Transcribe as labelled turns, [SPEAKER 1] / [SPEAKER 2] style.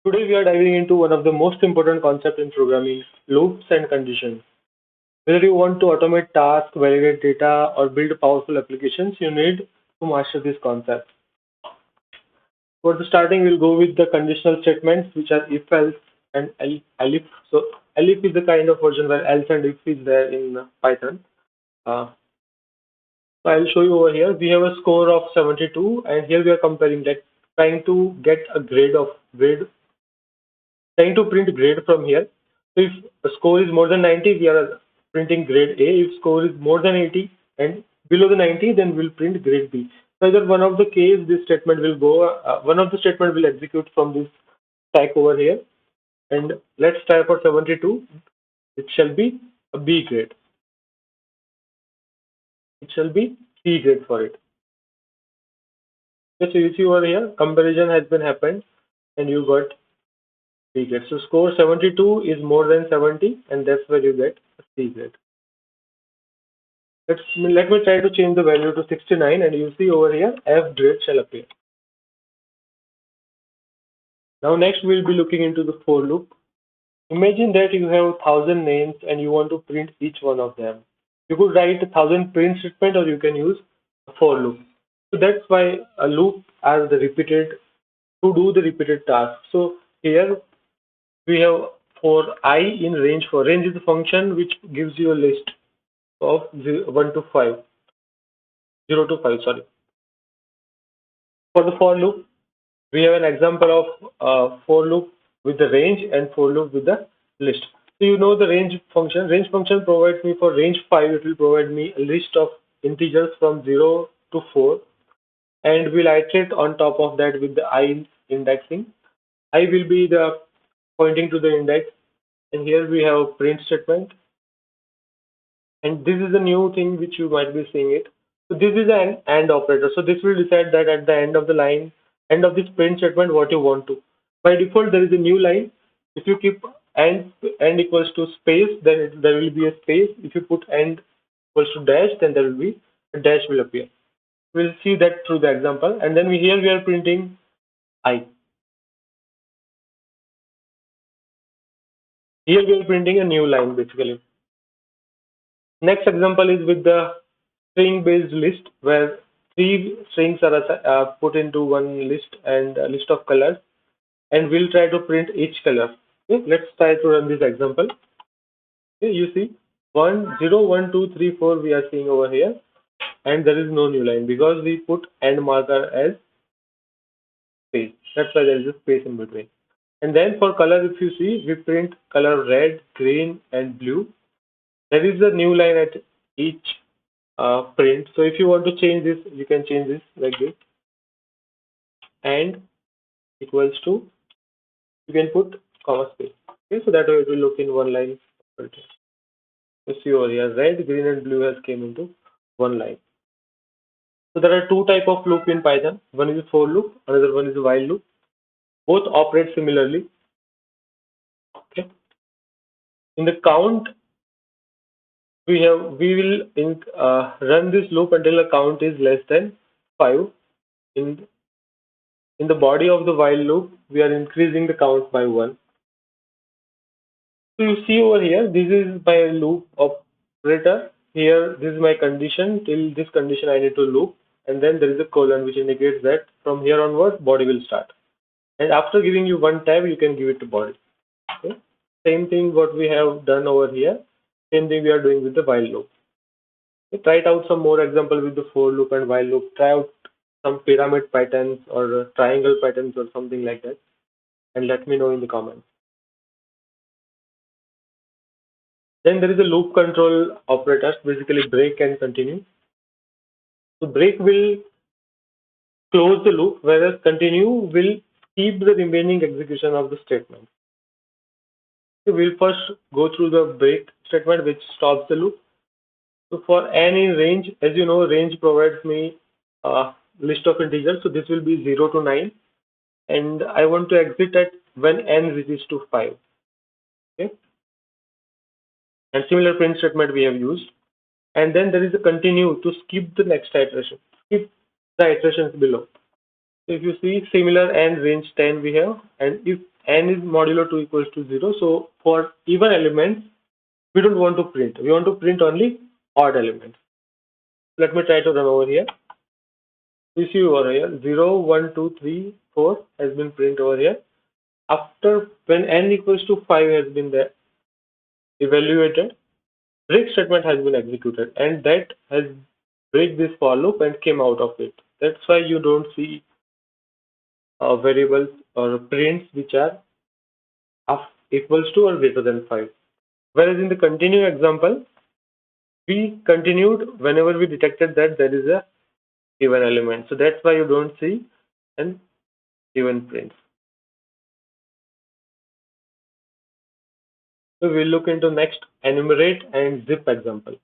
[SPEAKER 1] Today we are diving into one of the most important concepts in programming, loops and conditions. Whether you want to automate tasks, validate data, or build powerful applications, you need to master this concept. For the starting, we'll go with the conditional statements, which are if, else, and elif. So elif is the kind of version where else and if is there in Python. Uh, so I'll show you over here. We have a score of 72, and here we are comparing that, trying to get a grade, trying to print grade from here. So if a score is more than 90, we are printing grade A. If score is more than 80 and below the 90, then we'll print grade B. So either one of the case, this statement will go, one of the statement will execute from this stack over here. And let's try for 72. It shall be a B grade. It shall be C grade for it. Okay, so you see over here, comparison has been happened and you got C grade. So score 72 is more than 70 and that's where you get a C grade. Let me try to change the value to 69 and you see over here F grade shall appear. Now next we'll be looking into the for loop. Imagine that you have 1,000 names and you want to print each one of them. You could write 1,000 print statement or you can use a for loop. So that's why a loop are the repeated to do the repeated task. So here we have for I in range. For range is a function which gives you a list of 1 to 5, 0 to 5, sorry. For the for loop, we have an example of for loop with the range and for loop with the list. So you know the range function. Range function provides me for range 5, it will provide me a list of integers from 0 to 4 and we'll iterate on top of that with the I indexing. I will be the pointing to the index and here we have a print statement. And this is a new thing which you might be seeing it. So this is an AND operator. So this will decide that at the end of the line, end of this print statement, what you want to. By default, there is a new line. If you keep AND equals to space, then there will be a space. If you put AND equals to dash, then there will be a dash will appear. We'll see that through the example. And then here we are printing I. Here we are printing a new line basically. Next example is with the string-based list where 3 strings are put into one list and a list of colors, and we'll try to print each color. Okay, let's try to run this example. Okay, you see 1, 0, 1, 2, 3, 4 we are seeing over here, and there is no new line because we put end marker as space. That's why there is a space in between. And then for color, if you see, we print color red, green, and blue. There is a new line at each print. So if you want to change this, you can change this like this. And equals to, you can put comma space. Okay, so that way it will look in one line. You see over here, red, green, and blue has came into one line. So there are two types of loop in Python. One is a for loop, another one is a while loop. Both operate similarly. Okay. In the count, we will run this loop until a count is less than 5. In the body of the while loop, we are increasing the count by 1. So you see over here, this is my loop operator. Here, this is my condition. Till this condition, I need to loop, and then there is a colon which indicates that from here onwards, body will start. And after giving you one tab, you can give it to body. Okay? Same thing what we have done over here. Same thing we are doing with the while loop. Okay, try it out some more example with the for loop and while loop. Try out some pyramid patterns or triangle patterns or something like that, and let me know in the comments. Then there is a loop control operators, basically break and continue. So break will close the loop, whereas continue will keep the remaining execution of the statement. So we'll first go through the break statement which stops the loop. So for n in range, as you know, range provides me a list of integers. So this will be 0 to 9. And I want to exit at when n reaches to 5. Okay. And similar print statement we have used. And then there is a continue to skip the next iteration. Skip the iterations below. So if you see similar n range 10 we have, and if n is modulo 2 equals to 0. So for even elements, we don't want to print. We want to print only odd elements. Let me try to run over here. You see over here 0, 1, 2, 3, 4 has been printed over here. After when n equals to 5 has been there, evaluated, break statement has been executed, and that has break this for loop and came out of it. That's why you don't see variables or prints which are equals to or greater than 5. Whereas in the continue example, we continued whenever we detected that there is a even element. So that's why you don't see an even print. So we'll look into next enumerate and zip example.